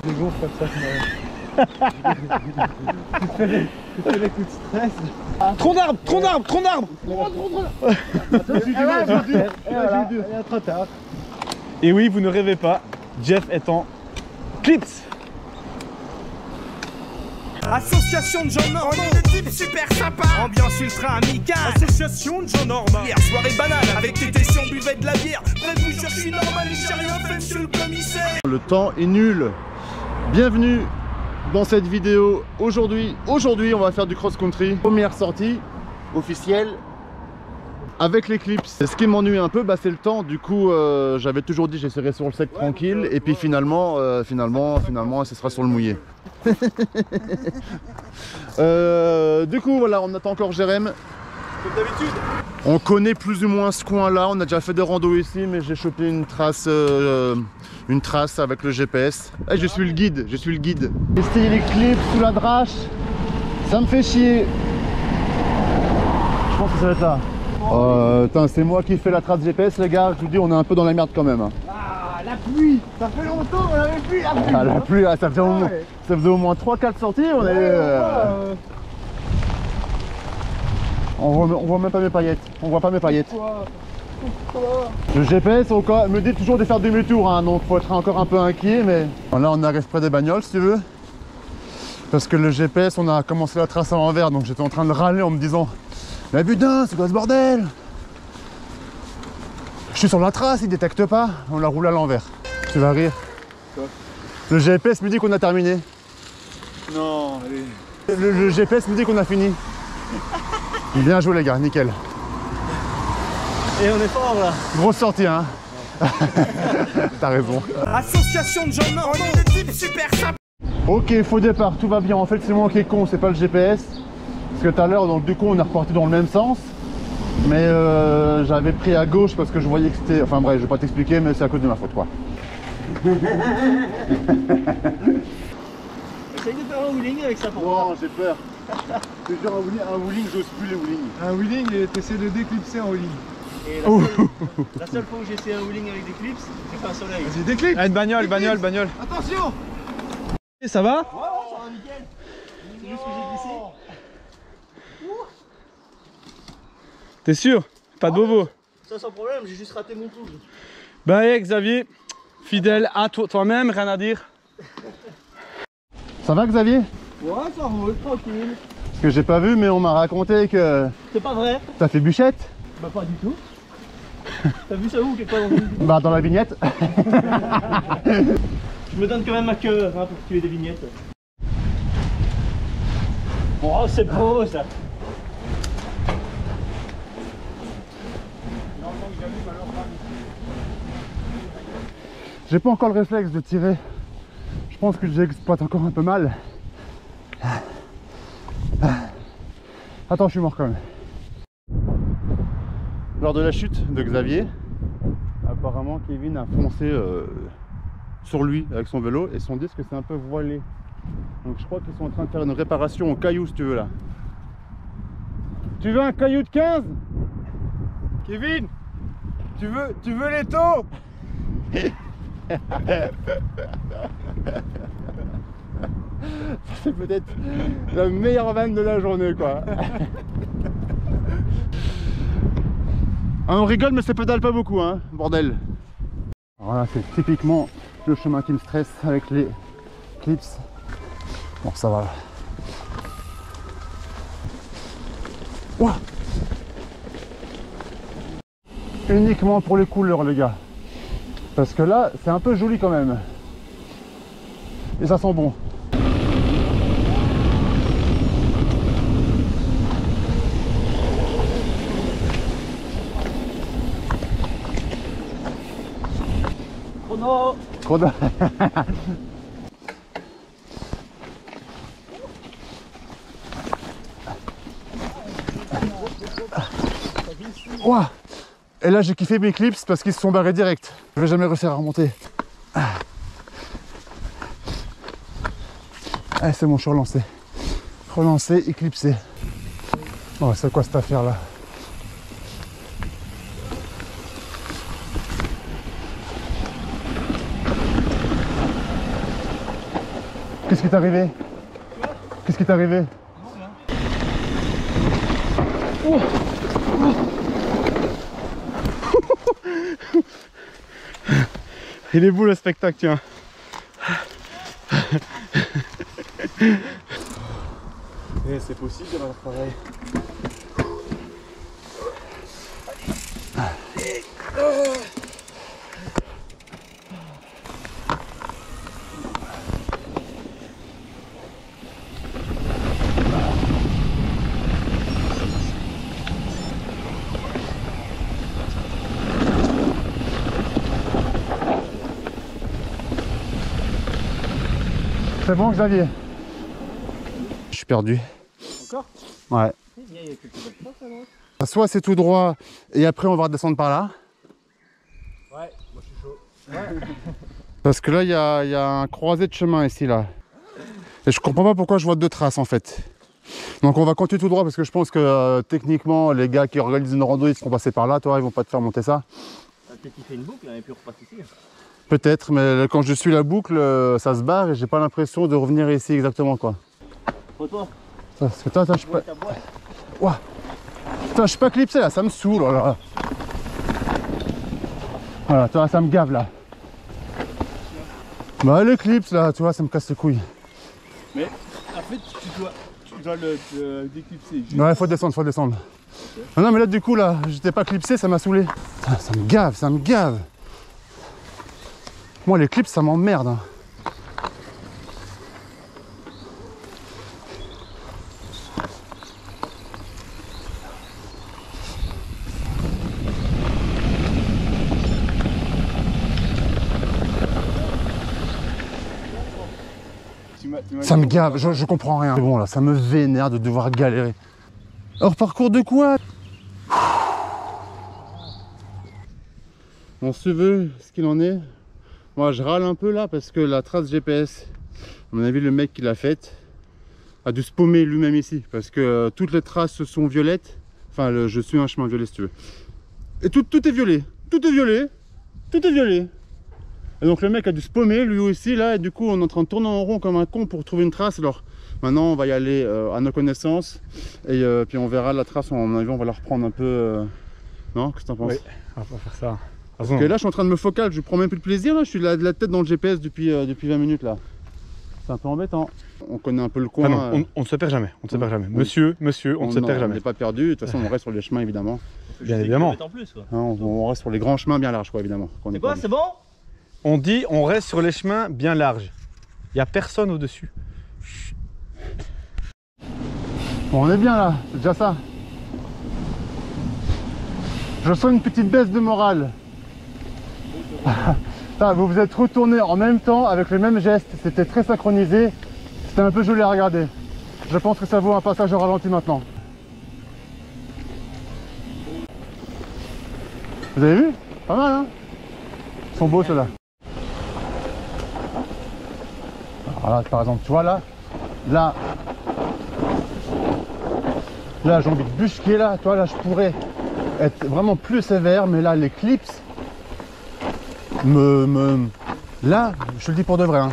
des gonfles comme ça. Tu fais les coups de stress. Tronc d'arbre, tronc d'arbre, tronc d'arbre. Trop tard. Et oui, vous ne rêvez pas, Jeff est en clips. Association de gens normaux, on est des types super sympas. Ambiance ultra amicale. Association de gens normaux. Hier soirée banale, avec Tété si on buvait de la bière. Bref, vous cherchez normal et j'ai rien fait, monsieur le commissaire. Le temps est nul. Bienvenue dans cette vidéo. Aujourd'hui, on va faire du cross-country. Première sortie officielle avec l'Eclipse. Ce qui m'ennuie un peu, c'est le temps. Du coup, j'avais toujours dit j'essaierai sur le sec tranquille. Et puis finalement, ce sera sur le mouillé. Du coup, voilà, on attend encore Jérém. Comme d'habitude. On connaît plus ou moins ce coin-là. On a déjà fait des randos ici, mais j'ai chopé une trace avec le GPS. Eh, je suis le guide. Tester l'Eclipse sous la drache, ça me fait chier. Je pense que ça va être là. C'est moi qui fais la trace GPS, les gars. Je vous dis, on est un peu dans la merde quand même. Ah, la pluie. Ça fait longtemps qu'on avait plus la pluie. Ah, la pluie, ça faisait au moins 3-4 sorties. On voit même pas mes paillettes. On voit pas mes paillettes. Pourquoi Le GPS me dit toujours de faire demi-tour, hein, donc faut être encore un peu inquiet. Mais là, on arrive près des bagnoles, si tu veux. Parce que le GPS, on a commencé la trace à l'envers, donc j'étais en train de râler en me disant: mais putain, c'est quoi ce bordel? Je suis sur la trace, il détecte pas. On la roule à l'envers. Tu vas rire. Quoi? Le GPS me dit qu'on a terminé. Non, allez. Le GPS me dit qu'on a fini. Bien joué les gars, nickel. Et on est fort là. Grosse sortie, hein. T'as raison. Association de gens normaux, on est des types super sympas. Ok, faux départ, tout va bien. En fait, c'est moi qui est con, c'est pas le GPS. Parce que tout à l'heure, donc du coup, on est reparti dans le même sens. Mais j'avais pris à gauche parce que je voyais que c'était... Enfin bref, je vais pas t'expliquer, mais c'est à cause de ma faute, quoi. Essaye de faire un wheeling avec ça pour moi. Non, j'ai peur. Je te jure, un wheeling, j'ose plus les wheelings. Un wheeling et t'essaies de déclipser en wheeling. Et la seule fois où j'ai essayé un wheeling avec des clips, j'ai fait un soleil. Vas-y, déclipse. Ah, une bagnole. Attention. Et ça va? Ouais, Ça va nickel. C'est juste que j'ai glissé. T'es sûr? Pas de bobo? Ça sans problème, j'ai juste raté mon tour. Ben allez Xavier, fidèle à toi-même, rien à dire. Ça va, Xavier? Ouais, ça roule, tranquille. Parce que j'ai pas vu, mais on m'a raconté que... C'est pas vrai? T'as fait bûchette? Bah pas du tout. T'as vu ça où quelque part dans une... Bah dans la vignette. Je me donne quand même ma queue hein, pour tuer des vignettes. Oh c'est beau ça. J'ai pas encore le réflexe de tirer. Je pense que j'exploite encore un peu mal. Attends, je suis mort quand même. Lors de la chute de Xavier, apparemment Kevin a foncé sur lui avec son vélo et son disque s'est un peu voilé. Donc je crois qu'ils sont en train de faire une réparation au caillou si tu veux là. Tu veux un caillou de 15? Kevin, tu veux les taux? C'est peut-être la meilleure vanne de la journée quoi. On rigole mais ça pédale pas beaucoup hein, bordel. Voilà, c'est typiquement le chemin qui me stresse avec les clips. Bon ça va. Ouah. Uniquement pour les couleurs les gars. Parce que là c'est un peu joli quand même. Et ça sent bon. Chrono. Chrono. Ouah. Et là j'ai kiffé mes clips parce qu'ils se sont barrés direct. Je vais jamais réussir à remonter. Ah, c'est bon, je suis relancé. Relancé, éclipsé. Oh, c'est quoi cette affaire là? Qu'est-ce qui t'est arrivé? Qu'est-ce qui t'est arrivé? Oh. Il est beau le spectacle, tiens. Et c'est possible de faire pareil. C'est bon, Xavier? Je suis perdu. Encore? Ouais. Il y a quelques belles traces, alors. Soit c'est tout droit et après on va redescendre par là. Ouais, moi je suis chaud. Parce que là il y a un croisé de chemin ici là. Et je comprends pas pourquoi je vois deux traces en fait. Donc on va continuer tout droit parce que je pense que techniquement les gars qui organisent une rando ils seront passés par là, toi ils vont pas te faire monter ça. Peut-être qu'il fait une boucle et puis on repasse ici. Peut-être, mais quand je suis la boucle, ça se barre et j'ai pas l'impression de revenir ici exactement quoi. Toi. Parce que toi, je suis pas... Ouah. Putain, je suis pas clipsé là, ça me saoule. Oh là. Voilà, toi, ça me gave là. Bah les clips là, tu vois, ça me casse les couilles. Mais en fait, tu dois le déclipser. Ouais, faut descendre, faut descendre. Okay. Ah non, mais là, du coup, là, j'étais pas clipsé, ça m'a saoulé. Putain, ça me gave, ça me gave. Moi, les clips, ça m'emmerde. Hein. Ça me gave, je comprends rien. C'est bon là, ça me vénère de devoir galérer. Hors parcours de quoi? Bon, si tu veux, ce qu'il en est, moi je râle un peu là parce que la trace GPS, à mon avis le mec qui l'a faite a dû se paumer lui-même ici. Parce que toutes les traces sont violettes. Enfin, je suis un chemin violet si tu veux. Et tout est violet, tout est violet, tout est violet. Et donc le mec a dû se paumer lui aussi là, et du coup on est en train de tourner en rond comme un con pour trouver une trace. Alors maintenant on va y aller à nos connaissances et puis on verra la trace, on va la reprendre un peu. Non, qu'est-ce que t'en penses? Oui, on va faire ça. Parce que là je suis en train de me focal, je prends même plus de plaisir là, je suis de la tête dans le GPS depuis 20 minutes là. C'est un peu embêtant. On connaît un peu le coin. Ah non, on ne se perd jamais, on ne se perd jamais. Monsieur, on ne se perd jamais. On n'est pas perdu, de toute façon on reste sur les chemins évidemment. Bien évidemment. En plus, quoi. On reste sur les grands chemins bien larges quoi évidemment. C'est quoi, c'est bon? On dit on reste sur les chemins bien larges. Il n'y a personne au-dessus. Bon, on est bien là, c'est déjà ça. Je sens une petite baisse de morale. Vous vous êtes retournés en même temps avec les mêmes gestes, c'était très synchronisé. C'était un peu joli à regarder. Je pense que ça vaut un passage au ralenti maintenant. Vous avez vu? Pas mal hein? Ils sont beaux ceux-là. Voilà, par exemple, tu vois là, j'ai envie de busquer là, tu vois, là je pourrais être vraiment plus sévère, mais là les clips là, je te le dis pour de vrai, hein.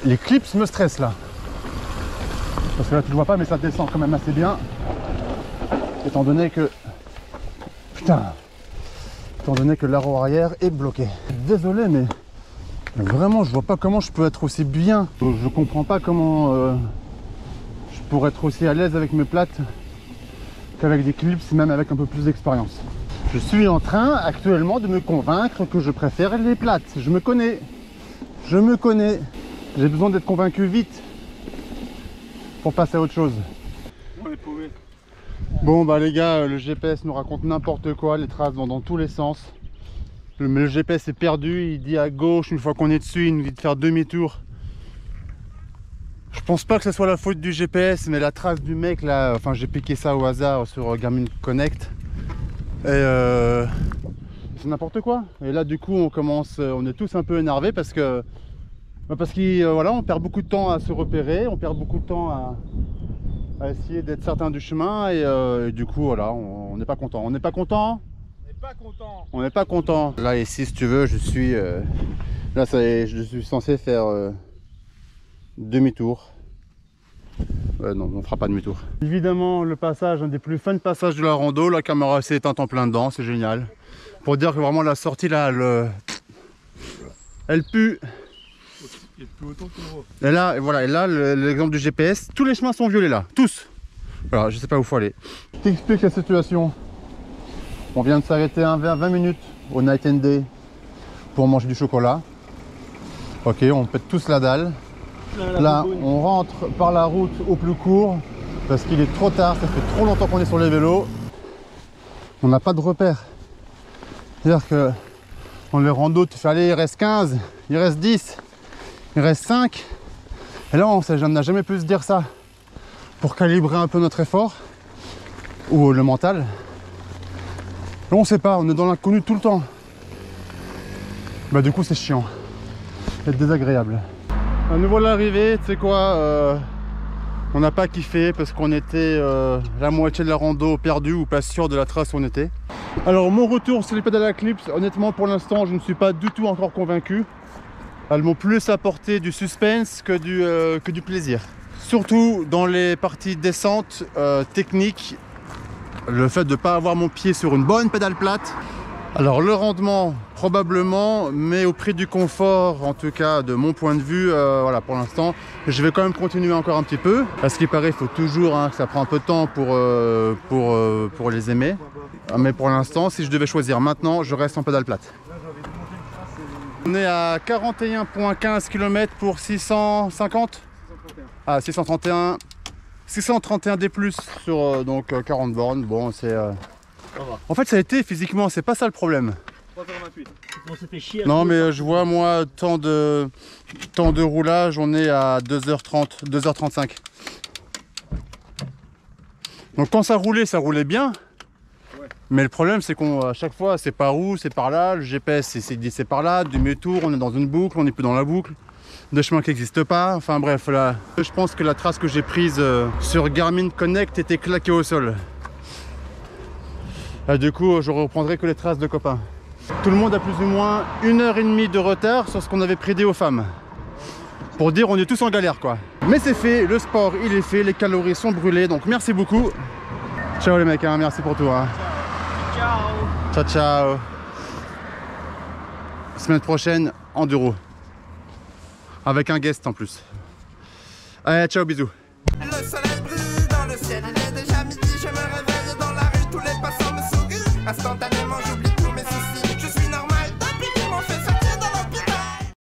Les clips me stressent là. Parce que là tu le vois pas, mais ça descend quand même assez bien. Étant donné que... Putain! Étant donné que la roue arrière est bloquée. Désolé, mais vraiment, je vois pas comment je peux être aussi bien. Je comprends pas comment je pourrais être aussi à l'aise avec mes plates qu'avec des clips, même avec un peu plus d'expérience. Je suis en train actuellement de me convaincre que je préfère les plates. Je me connais. Je me connais. J'ai besoin d'être convaincu vite pour passer à autre chose. Bon bah les gars, le GPS nous raconte n'importe quoi, les traces vont dans tous les sens. Le GPS est perdu, il dit à gauche, une fois qu'on est dessus, il nous dit de faire demi-tour. Je pense pas que ce soit la faute du GPS, mais la trace du mec là, enfin j'ai piqué ça au hasard sur Garmin Connect. Et c'est n'importe quoi. Et là du coup on est tous un peu énervés parce que voilà, on perd beaucoup de temps à se repérer, on perd beaucoup de temps à essayer d'être certain du chemin et du coup voilà, on n'est pas content. On n'est pas content. On n'est pas content. Là ici si tu veux, je suis Là, je suis censé faire demi-tour. Non, on fera pas demi-tour. Évidemment, le passage, un des plus fun passages de la rando. La caméra s'est éteinte en plein dedans, c'est génial. Pour dire que vraiment la sortie là, elle pue. Il pue autant que moi. Et là, voilà, et là l'exemple du GPS, tous les chemins sont violets là, tous. Voilà, je sais pas où il faut aller. Je t'explique la situation. On vient de s'arrêter 20 minutes au Night and Day pour manger du chocolat. Ok, on pète tous la dalle. Là, on rentre par la route au plus court parce qu'il est trop tard, ça fait trop longtemps qu'on est sur les vélos. On n'a pas de repère. C'est-à-dire que on les rando, tu fais aller, il reste 15, il reste 10, il reste 5. Et là, on n'a jamais pu se dire ça pour calibrer un peu notre effort ou le mental. Là, on sait pas, on est dans l'inconnu tout le temps. Bah du coup, c'est chiant, c'est désagréable. À nouveau l'arrivée, tu sais quoi, on n'a pas kiffé parce qu'on était la moitié de la rando perdu ou pas sûr de la trace où on était. Alors mon retour sur les pédales à clips, honnêtement pour l'instant je ne suis pas du tout encore convaincu. Elles m'ont plus apporté du suspense que du plaisir. Surtout dans les parties descentes techniques, le fait de ne pas avoir mon pied sur une bonne pédale plate. Alors le rendement probablement, mais au prix du confort, en tout cas de mon point de vue, voilà, pour l'instant je vais quand même continuer encore un petit peu. À ce qui paraît, il faut toujours que ça prend un peu de temps pour les aimer. Mais pour l'instant, si je devais choisir maintenant, je reste en pédale plate. On est à 41,15 km pour 650. Ah, 631. 631 D+, sur donc 40 bornes. Bon, c'est... En fait, ça a été physiquement, c'est pas ça le problème. 3h28. On s'est fait chier. Non, mais je vois, moi, temps de roulage, on est à 2h30, 2h35. Donc quand ça roulait bien. Ouais. Mais le problème, c'est qu'à chaque fois, c'est par où, c'est par là. Le GPS, c'est par là. Demi-tour, on est dans une boucle, on n'est plus dans la boucle. Des chemins qui n'existent pas. Enfin bref, là, je pense que la trace que j'ai prise sur Garmin Connect était claquée au sol. Et du coup, je reprendrai que les traces de copains. Tout le monde a plus ou moins 1h30 de retard sur ce qu'on avait prédit aux femmes. Pour dire, on est tous en galère, quoi. Mais c'est fait, le sport, il est fait, les calories sont brûlées, donc merci beaucoup. Ciao les mecs, hein, merci pour tout. Hein. Ciao. Ciao, ciao. Semaine prochaine, enduro. Avec un guest en plus. Allez, ciao, bisous. Le soleil brille dans le ciel, il est déjà midi, je me réveille dans la rue, tous les passants me sourient instantanément.